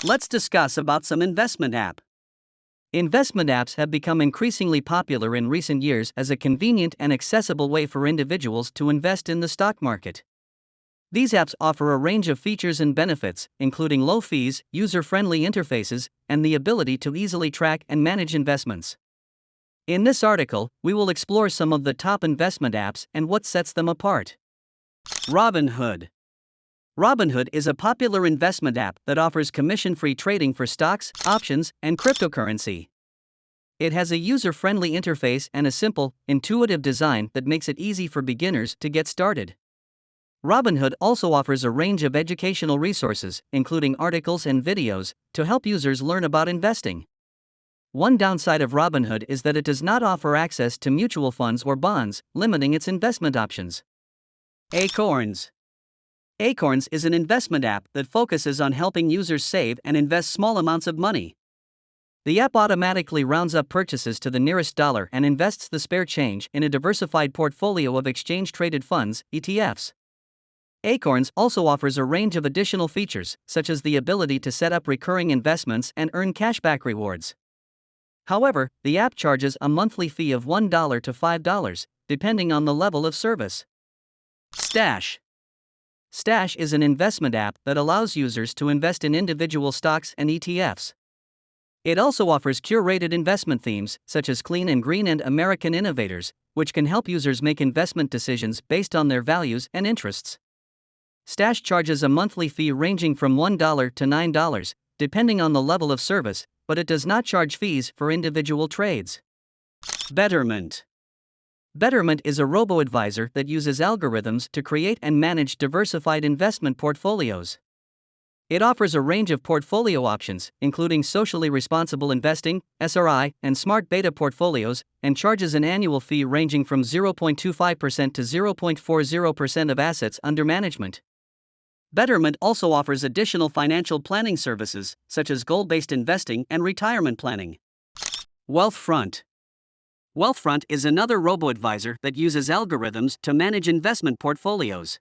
Let's discuss about some investment app. Investment apps have become increasingly popular in recent years as a convenient and accessible way for individuals to invest in the stock market. These apps offer a range of features and benefits, including low fees, user-friendly interfaces, and the ability to easily track and manage investments. In this article, we will explore some of the top investment apps and what sets them apart. RobinHood. RobinHood is a popular investment app that offers commission-free trading for stocks, options, and cryptocurrency. It has a user-friendly interface and a simple, intuitive design that makes it easy for beginners to get started. RobinHood also offers a range of educational resources, including articles and videos, to help users learn about investing. One downside of RobinHood is that it does not offer access to mutual funds or bonds, limiting its investment options. Acorns. Acorns is an investment app that focuses on helping users save and invest small amounts of money. The app automatically rounds up purchases to the nearest dollar and invests the spare change in a diversified portfolio of exchange-traded funds, ETFs. Acorns also offers a range of additional features, such as the ability to set up recurring investments and earn cashback rewards. However, the app charges a monthly fee of $1 to $5, depending on the level of service. Stash. Stash is an investment app that allows users to invest in individual stocks and ETFs. It also offers curated investment themes, such as Clean and Green and American Innovators, which can help users make investment decisions based on their values and interests. Stash charges a monthly fee ranging from $1 to $9, depending on the level of service, but it does not charge fees for individual trades. Betterment. Betterment is a robo-advisor that uses algorithms to create and manage diversified investment portfolios. It offers a range of portfolio options, including socially responsible investing, SRI, and smart beta portfolios, and charges an annual fee ranging from 0.25% to 0.40% of assets under management. Betterment also offers additional financial planning services, such as goal-based investing and retirement planning. Wealthfront. Wealthfront is another robo-advisor that uses algorithms to manage investment portfolios.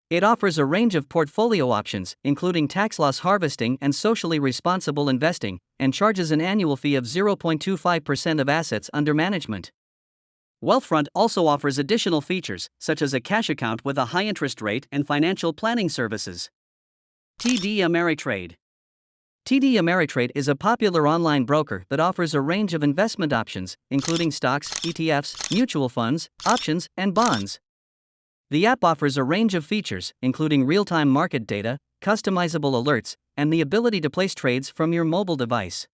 It offers a range of portfolio options, including tax loss harvesting and socially responsible investing, and charges an annual fee of 0.25% of assets under management. Wealthfront also offers additional features, such as a cash account with a high interest rate and financial planning services. TD Ameritrade. TD Ameritrade is a popular online broker that offers a range of investment options, including stocks, ETFs, mutual funds, options, and bonds. The app offers a range of features, including real-time market data, customizable alerts, and the ability to place trades from your mobile device.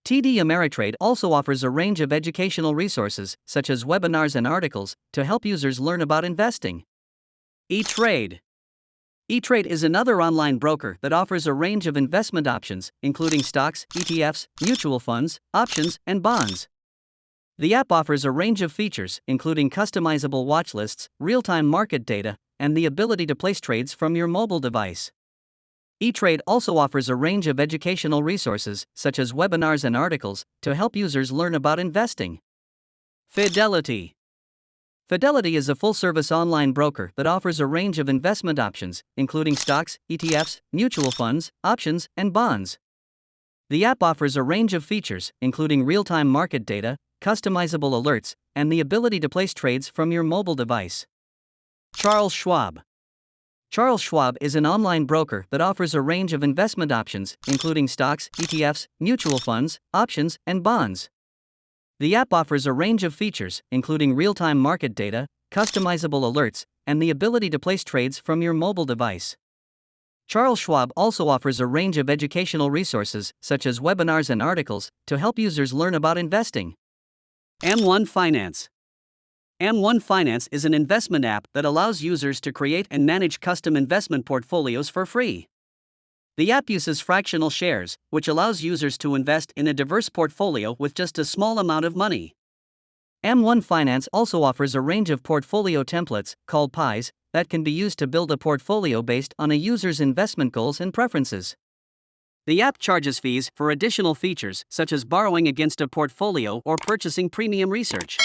TD Ameritrade also offers a range of educational resources, such as webinars and articles, to help users learn about investing. eTrade. eTrade is another online broker that offers a range of investment options, including stocks, ETFs, mutual funds, options, and bonds. The app offers a range of features, including customizable watch lists, real-time market data, and the ability to place trades from your mobile device. eTrade also offers a range of educational resources, such as webinars and articles, to help users learn about investing. Fidelity. Fidelity is a full-service online broker that offers a range of investment options, including stocks, ETFs, mutual funds, options, and bonds. The app offers a range of features, including real-time market data, customizable alerts, and the ability to place trades from your mobile device. Charles Schwab. Charles Schwab is an online broker that offers a range of investment options, including stocks, ETFs, mutual funds, options, and bonds. The app offers a range of features, including real-time market data, customizable alerts, and the ability to place trades from your mobile device. Charles Schwab also offers a range of educational resources, such as webinars and articles, to help users learn about investing. M1 Finance. M1 Finance is an investment app that allows users to create and manage custom investment portfolios for free. The app uses fractional shares, which allows users to invest in a diverse portfolio with just a small amount of money. M1 Finance also offers a range of portfolio templates, called pies, that can be used to build a portfolio based on a user's investment goals and preferences. The app charges fees for additional features, such as borrowing against a portfolio or purchasing premium research.